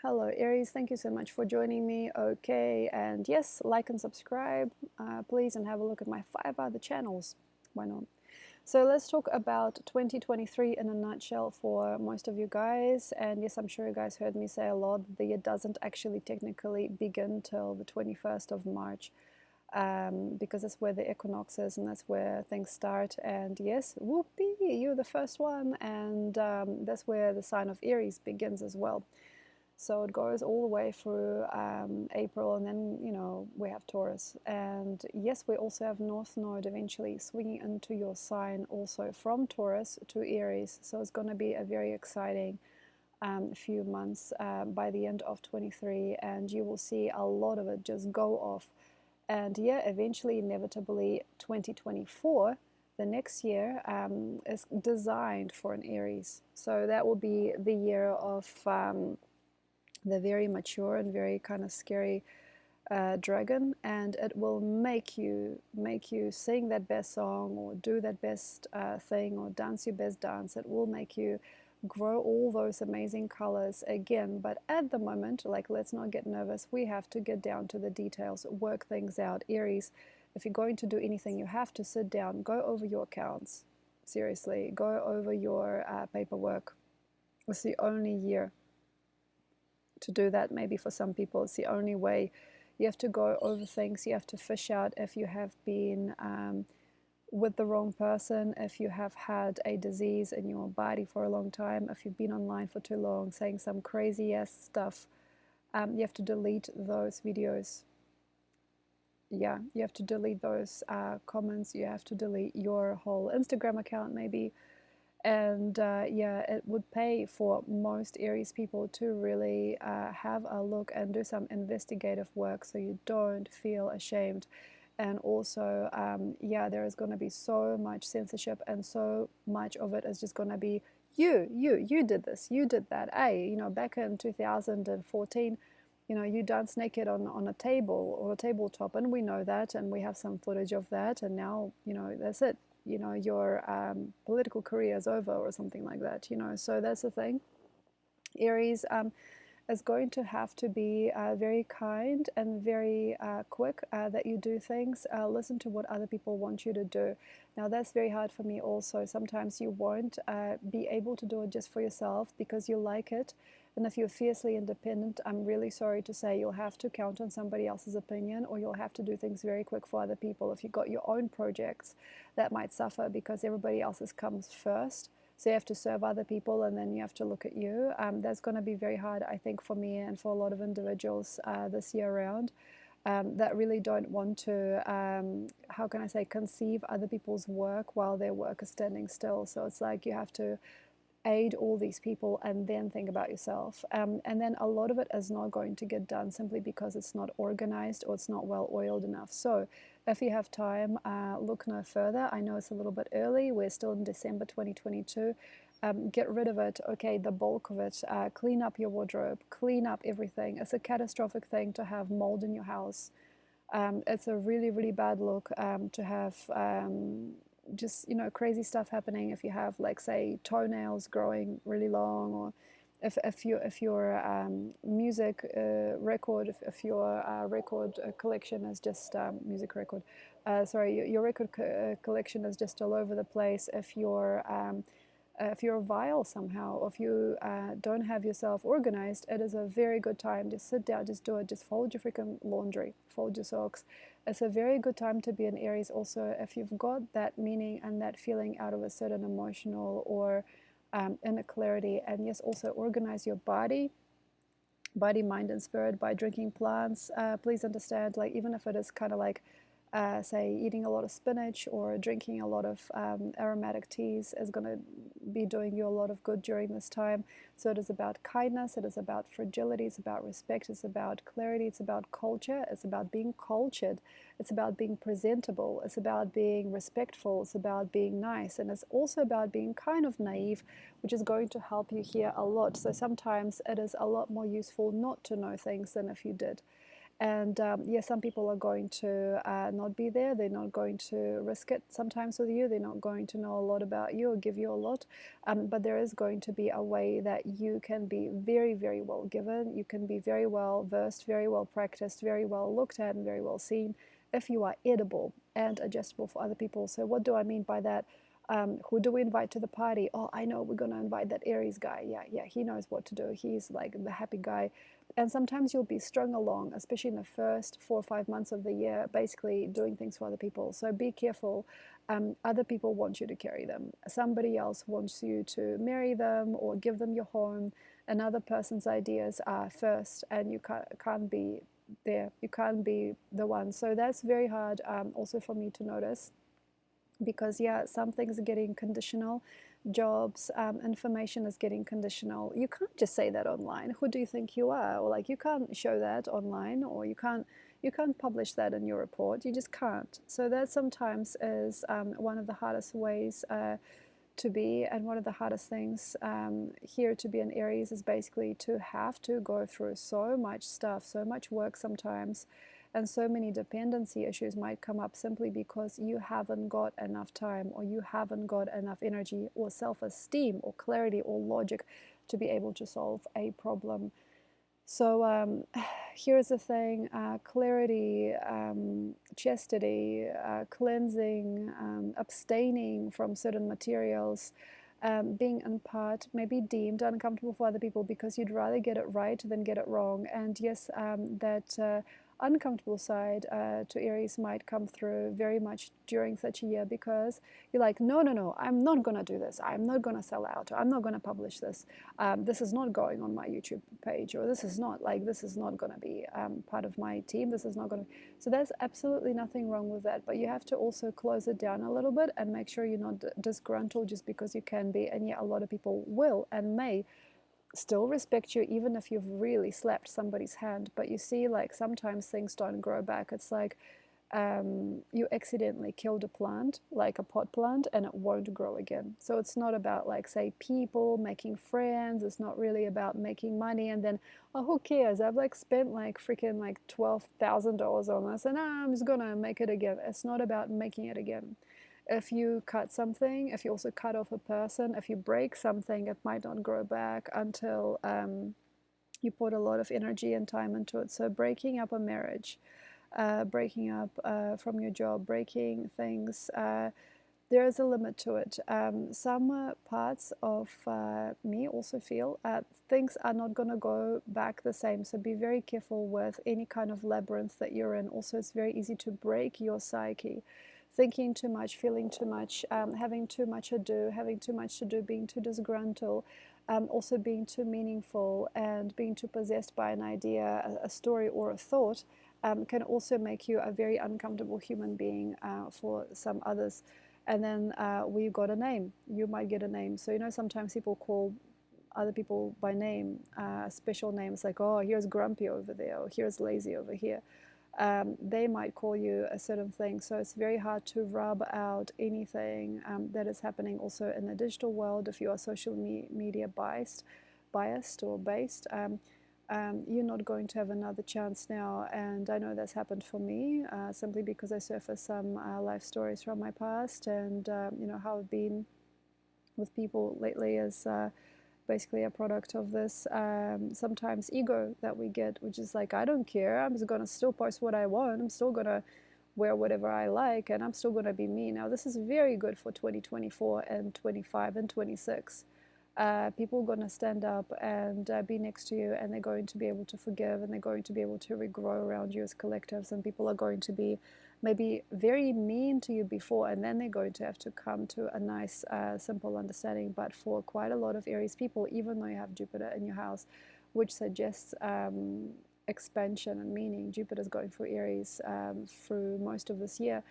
Hello Aries, thank you so much for joining me. Okay, and yes, like and subscribe, please, and have a look at my 5 other channels. Why not? So let's talk about 2023 in a nutshell for most of you guys. And yes, I'm sure you guys heard me say a lot that the year doesn't actually technically begin till the 21st of March. Because that's where the equinox is and that's where things start. And yes, whoopee, you're the first one. And that's where the sign of Aries begins as well. So it goes all the way through April, and then, we have Taurus. And yes, we also have North Node eventually swinging into your sign also from Taurus to Aries. So it's going to be a very exciting few months by the end of 23, and you will see a lot of it just go off. And yeah, eventually, inevitably, 2024, the next year, is designed for an Aries. So that will be the year of the very mature and very kind of scary dragon, and it will make you sing that best song or do that best thing or dance your best dance. It will make you grow all those amazing colors again. But at the moment, like, let's not get nervous. We have to get down to the details, work things out. Aries, if you're going to do anything, you have to sit down, go over your accounts, seriously, go over your paperwork. It's the only year to do that. Maybe for some people it's the only way. You have to go over things. You have to fish out if you have been with the wrong person, if you have had a disease in your body for a long time, if you've been online for too long saying some crazy ass stuff. You have to delete those videos. Yeah, you have to delete those comments. You have to delete your whole Instagram account maybe. And yeah, it would pay for most Aries people to really have a look and do some investigative work so you don't feel ashamed. And also, yeah, there is going to be so much censorship, and so much of it is just going to be you did this, you did that. Hey, back in 2014, you danced naked on a table or a tabletop, and we know that, and we have some footage of that, and now, that's it. Your political career is over or something like that. So that's the thing. Aries is going to have to be very kind and very quick that you do things. Listen to what other people want you to do. Now, that's very hard for me also. Sometimes you won't be able to do it just for yourself because you like it. And if you're fiercely independent, I'm really sorry to say you'll have to count on somebody else's opinion, or you'll have to do things very quick for other people. If you've got your own projects, that might suffer because everybody else's comes first. So you have to serve other people, and then you have to look at you. That's going to be very hard, I think, for me and for a lot of individuals this year around. That really don't want to, how can I say, conceive other people's work while their work is standing still. So it's like you have to aid all these people and then think about yourself. And then a lot of it is not going to get done simply because it's not organized or it's not well oiled enough. So if you have time, look no further. I know it's a little bit early. We're still in December 2022. Get rid of it. Okay, the bulk of it. Clean up your wardrobe. Clean up everything. It's a catastrophic thing to have mold in your house. It's a really, really bad look to have just crazy stuff happening. If you have, like, say, toenails growing really long, or if your music record, if your record collection is just music record, sorry, your record collection is just all over the place. If you're vile somehow, or if you don't have yourself organized, it is a very good time. Just sit down, just do it, just fold your freaking laundry, fold your socks. It's a very good time to be an Aries also if you've got that meaning and that feeling out of a certain emotional or inner clarity. And yes, also organize your body, mind, and spirit by drinking plants. Please understand, like, even if it is kind of like say eating a lot of spinach or drinking a lot of aromatic teas is going to be doing you a lot of good during this time. So it is about kindness, it is about fragility, it's about respect, it's about clarity, it's about culture, it's about being cultured, it's about being presentable, it's about being respectful, it's about being nice, and it's also about being kind of naive, which is going to help you here a lot. So sometimes it is a lot more useful not to know things than if you did. And yeah, some people are going to not be there. They're not going to risk it sometimes with you. They're not going to know a lot about you or give you a lot. But there is going to be a way that you can be very, very well given. You can be very well versed, very well practiced, very well looked at, and very well seen if you are edible and adjustable for other people. So what do I mean by that? Who do we invite to the party? Oh, I know we're going to invite that Aries guy. Yeah, he knows what to do. He's like the happy guy. And sometimes you'll be strung along, especially in the first 4 or 5 months of the year, basically doing things for other people. So be careful. Other people want you to carry them. Somebody else wants you to marry them or give them your home. Another person's ideas are first, and you can't be there. You can't be the one. So that's very hard also for me to notice, because yeah, some things are getting conditional. Jobs, information is getting conditional. You can't just say that online. Who do you think you are? Or like, you can't show that online, or you can't publish that in your report. You just can't. So that sometimes is one of the hardest ways to be, and one of the hardest things here to be an Aries is basically to have to go through so much stuff, so much work sometimes, and so many dependency issues might come up simply because you haven't got enough time, or you haven't got enough energy or self-esteem or clarity or logic to be able to solve a problem. So here's the thing: clarity, chastity, cleansing, abstaining from certain materials, being in part maybe deemed uncomfortable for other people because you'd rather get it right than get it wrong. And yes, that uncomfortable side to Aries might come through very much during such a year, because you're like, no, no, no, I'm not going to do this. I'm not going to sell out. I'm not going to publish this. This is not going on my YouTube page, or this is not going to be part of my team. This is not going to. So there's absolutely nothing wrong with that. But you have to also close it down a little bit and make sure you're not disgruntled just because you can be. And yeah, a lot of people will and may still respect you even if you've really slapped somebody's hand. But you see, like, sometimes things don't grow back. It's like you accidentally killed a plant, like a pot plant, and it won't grow again. So it's not about, like, say, people making friends. It's not really about making money and then, oh, who cares? I've like spent like freaking like $12,000 on this, and I'm just gonna make it again. It's not about making it again. If you cut something, if you also cut off a person, if you break something, it might not grow back until you put a lot of energy and time into it. So breaking up a marriage, breaking up from your job, breaking things, there is a limit to it. Some parts of me also feel things are not going to go back the same. So be very careful with any kind of labyrinth that you're in. Also, it's very easy to break your psyche. Thinking too much, feeling too much, having too much to do, being too disgruntled, also being too meaningful, and being too possessed by an idea, a story, or a thought can also make you a very uncomfortable human being for some others. And then we got a name. You might get a name. So, sometimes people call other people by name, special names, like, oh, here's grumpy over there, or here's lazy over here. They might call you a certain thing. So it's very hard to rub out anything that is happening also in the digital world. If you are social media biased or based, you're not going to have another chance now. And I know that's happened for me simply because I surface some life stories from my past, and how I've been with people lately is basically a product of this sometimes ego that we get, which is like, I don't care, I'm just gonna still post what I want, I'm still gonna wear whatever I like, and I'm still gonna be me. Now this is very good for 2024 and 25 and 26. People are going to stand up and be next to you, and they're going to be able to forgive, and they're going to be able to regrow around you as collectives, and people are going to be maybe very mean to you before, and then they're going to have to come to a nice simple understanding. But for quite a lot of Aries people, even though you have Jupiter in your house, which suggests expansion and meaning, Jupiter is going through Aries through most of this year.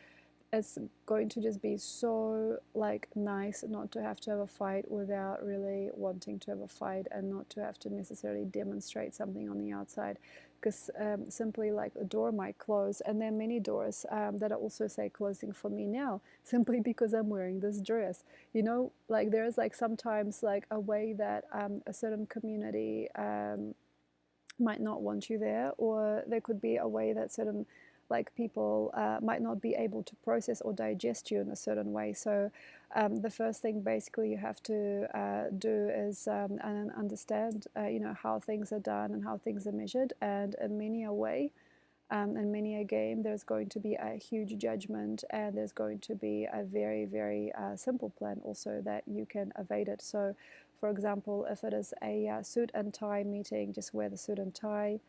It's going to just be so like nice not to have to have a fight without really wanting to have a fight, and not to have to necessarily demonstrate something on the outside, because simply like a door might close, and there are many doors that are also say closing for me now simply because I'm wearing this dress. Like there's like sometimes like a way that a certain community might not want you there, or there could be a way that certain like people might not be able to process or digest you in a certain way. So the first thing basically you have to do is and understand you know, how things are done and how things are measured, and in many a way in many a game there's going to be a huge judgment, and there's going to be a very, very simple plan also that you can evade it. So for example, if it is a suit and tie meeting, just wear the suit and tie.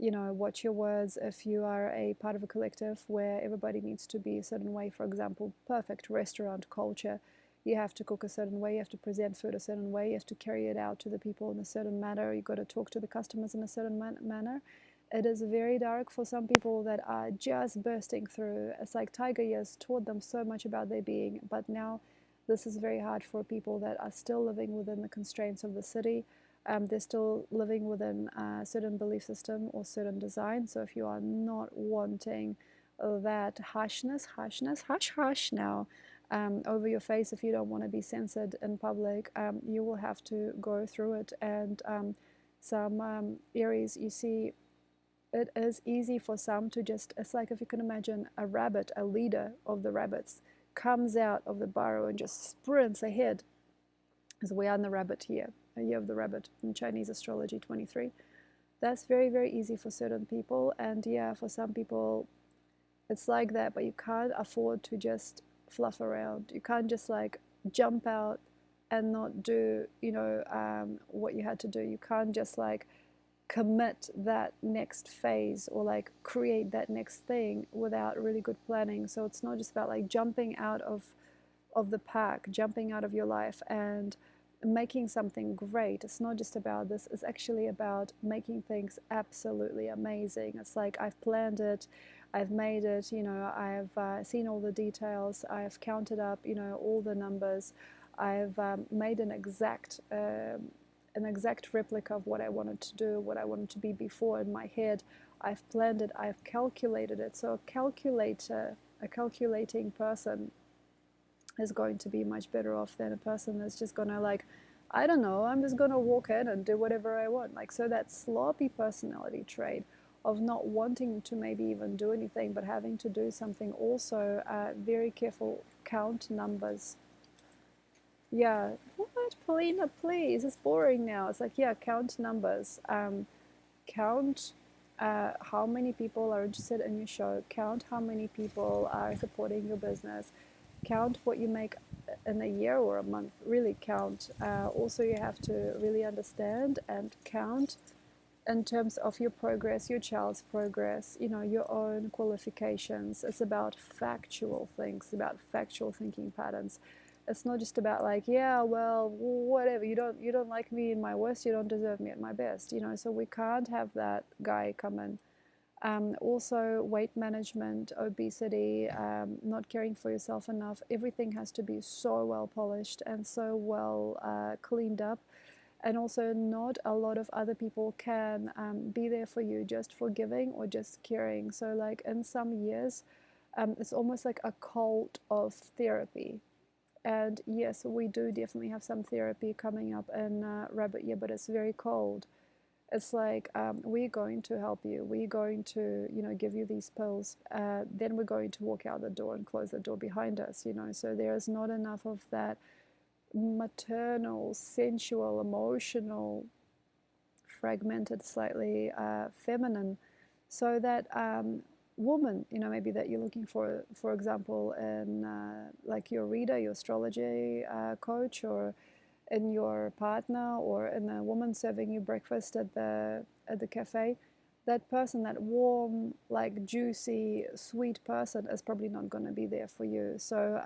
You know, watch your words. If you are a part of a collective where everybody needs to be a certain way, for example, perfect restaurant culture, you have to cook a certain way, you have to present food a certain way, you have to carry it out to the people in a certain manner, you got to talk to the customers in a certain manner. It is very dark for some people that are just bursting through. It's like Tiger Years taught them so much about their being, but now this is very hard for people that are still living within the constraints of the city. They're still living within a certain belief system or certain design. So if you are not wanting that hush now over your face, if you don't want to be censored in public, you will have to go through it. And some Aries, you see, it is easy for some to just, it's like if you can imagine a rabbit, a leader of the rabbits, comes out of the burrow and just sprints ahead, as we are in the rabbit year, a year of the rabbit in Chinese astrology 23. That's very, very easy for certain people. And yeah, for some people, it's like that, but you can't afford to just fluff around. You can't just like jump out and not do, you know, what you had to do. You can't just like commit that next phase or like create that next thing without really good planning. So it's not just about like jumping out of the pack, jumping out of your life and making something great. It's not just about this, it's actually about making things absolutely amazing. It's like I've planned it, I've made it, you know, I've seen all the details, I've counted up, you know, all the numbers, I've made an exact replica of what I wanted to do, what I wanted to be before in my head. I've planned it, I've calculated it. So a calculating person is going to be much better off than a person that's just gonna like, I don't know, I'm just gonna walk in and do whatever I want. Like, so that sloppy personality trait of not wanting to maybe even do anything but having to do something also, very careful, count numbers. Yeah, what, Polina, please, it's boring now. It's like, yeah, count numbers. Count how many people are interested in your show. Count how many people are supporting your business. Count what you make in a year or a month. Really count. Also, you have to really understand and count in terms of your progress, your child's progress, you know, your own qualifications. It's about factual things, about factual thinking patterns. It's not just about like, yeah, well, whatever, you don't like me in my worst, you don't deserve me at my best, you know. So we can't have that guy come in. Also, weight management, obesity, not caring for yourself enough. Everything has to be so well polished and so well cleaned up. And also, not a lot of other people can be there for you just for giving or just caring. So, like in some years, it's almost like a cult of therapy. And yes, we do definitely have some therapy coming up in Rabbit Year, but it's very cold. It's like, we're going to help you. We're going to, you know, give you these pills. Then we're going to walk out the door and close the door behind us, you know. So there's not enough of that maternal, sensual, emotional, fragmented, slightly feminine. So that woman, you know, maybe that you're looking for example, in like your reader, your astrology coach, or in your partner, or in a woman serving you breakfast at the cafe, that person, that warm, like juicy, sweet person is probably not going to be there for you. So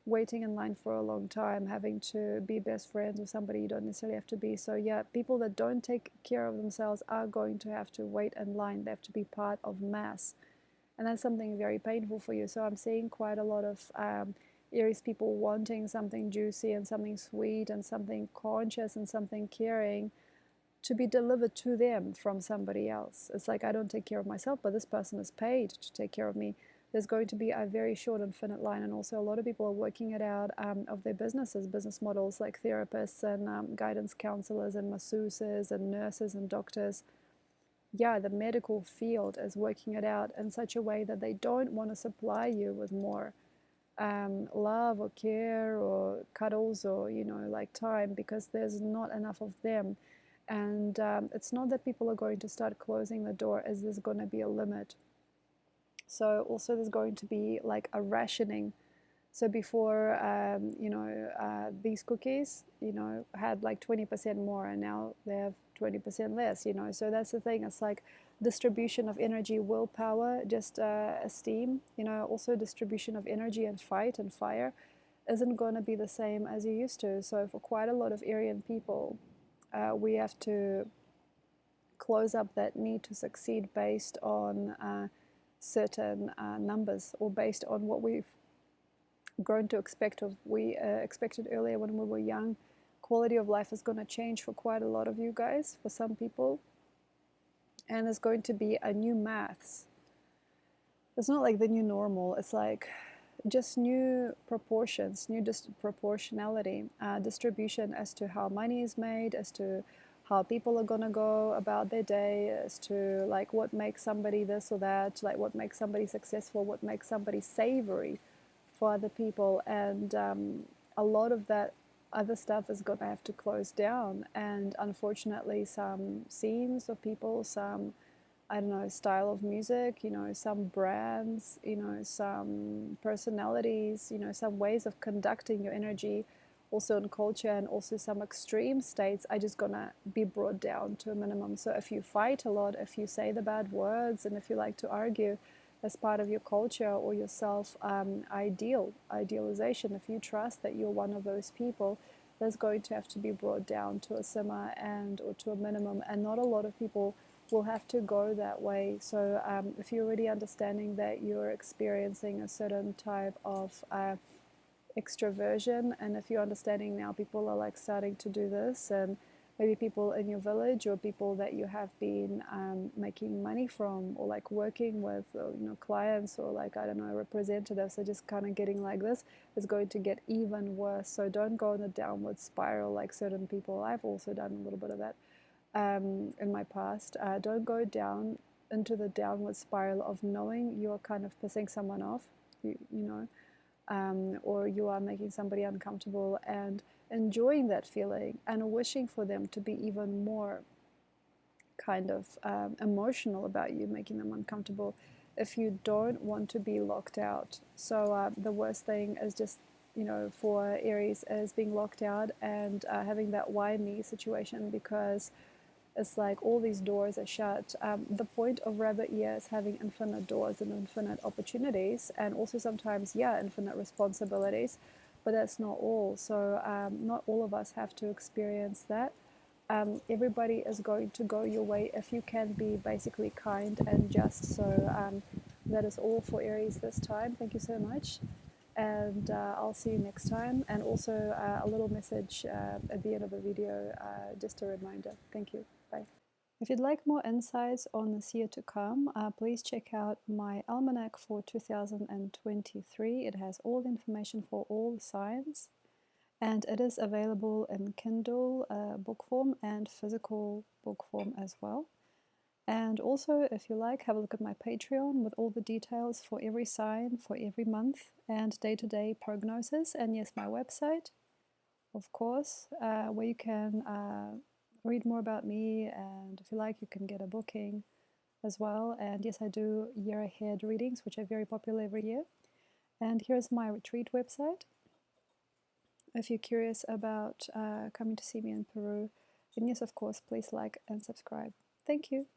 waiting in line for a long time, having to be best friends with somebody you don't necessarily have to be. So yeah, people that don't take care of themselves are going to have to wait in line. They have to be part of mass. And that's something very painful for you. So I'm seeing quite a lot of Aries people wanting something juicy and something sweet and something conscious and something caring to be delivered to them from somebody else. It's like, I don't take care of myself, but this person is paid to take care of me. There's going to be a very short, infinite line. And also, a lot of people are working it out of their businesses, business models, like therapists and guidance counselors and masseuses and nurses and doctors. yeah, the medical field is working it out in such a way that they don't want to supply you with more love or care or cuddles or, you know, like time, because there's not enough of them. And it's not that people are going to start closing the door, as there's going to be a limit. So also there's going to be like a rationing. So before, these cookies, you know, had like 20% more, and now they have 20% less, you know. So that's the thing. It's like distribution of energy, willpower, just esteem, you know, also distribution of energy and fight and fire isn't going to be the same as you used to. So for quite a lot of Aryan people, we have to close up that need to succeed based on certain numbers, or based on what we've grown to expect of. We expected earlier when we were young. Quality of life is going to change for quite a lot of you guys, for some people, and there's going to be a new maths. It's not like the new normal, it's like just new proportions, new proportionality, distribution as to how money is made, as to how people are gonna go about their day, as to like what makes somebody this or that, like what makes somebody successful, what makes somebody savory for other people. And a lot of that other stuff is going to have to close down. And unfortunately, some scenes of people, some, I don't know, style of music, you know, some brands, you know, some personalities, you know, some ways of conducting your energy, also in culture, and also some extreme states are just gonna be brought down to a minimum. So if you fight a lot, if you say the bad words, and if you like to argue as part of your culture or your self idealization, if you trust that you're one of those people, there's going to have to be brought down to a simmer and or to a minimum. And not a lot of people will have to go that way. So if you're already understanding that you're experiencing a certain type of extroversion, and if you're understanding now people are like starting to do this, and maybe people in your village or people that you have been making money from, or like working with, or, you know, clients, or like, I don't know, representatives are just kind of getting like this, is going to get even worse. So don't go in a downward spiral like certain people. I've also done a little bit of that in my past. Don't go down into the downward spiral of knowing you're kind of pissing someone off, or you are making somebody uncomfortable, and enjoying that feeling and wishing for them to be even more kind of emotional about you making them uncomfortable, if you don't want to be locked out. So the worst thing is just, you know, for Aries, is being locked out and having that why me situation, because it's like all these doors are shut. The point of rabbit ear is having infinite doors and infinite opportunities, and also sometimes, yeah, infinite responsibilities, but that's not all. So not all of us have to experience that. Everybody is going to go your way if you can be basically kind and just. So that is all for Aries this time. Thank you so much. And I'll see you next time. And also a little message at the end of the video, just a reminder. Thank you. Bye. If you'd like more insights on this year to come, please check out my Almanac for 2023. It has all the information for all signs, and it is available in Kindle book form and physical book form as well. And also, if you like, have a look at my Patreon with all the details for every sign, for every month, and day-to-day prognosis. And yes, my website, of course, where you can read more about me, and if you like, you can get a booking as well. And yes, I do year-ahead readings, which are very popular every year. And here's my retreat website. If you're curious about coming to see me in Peru, then yes, of course, please like and subscribe. Thank you.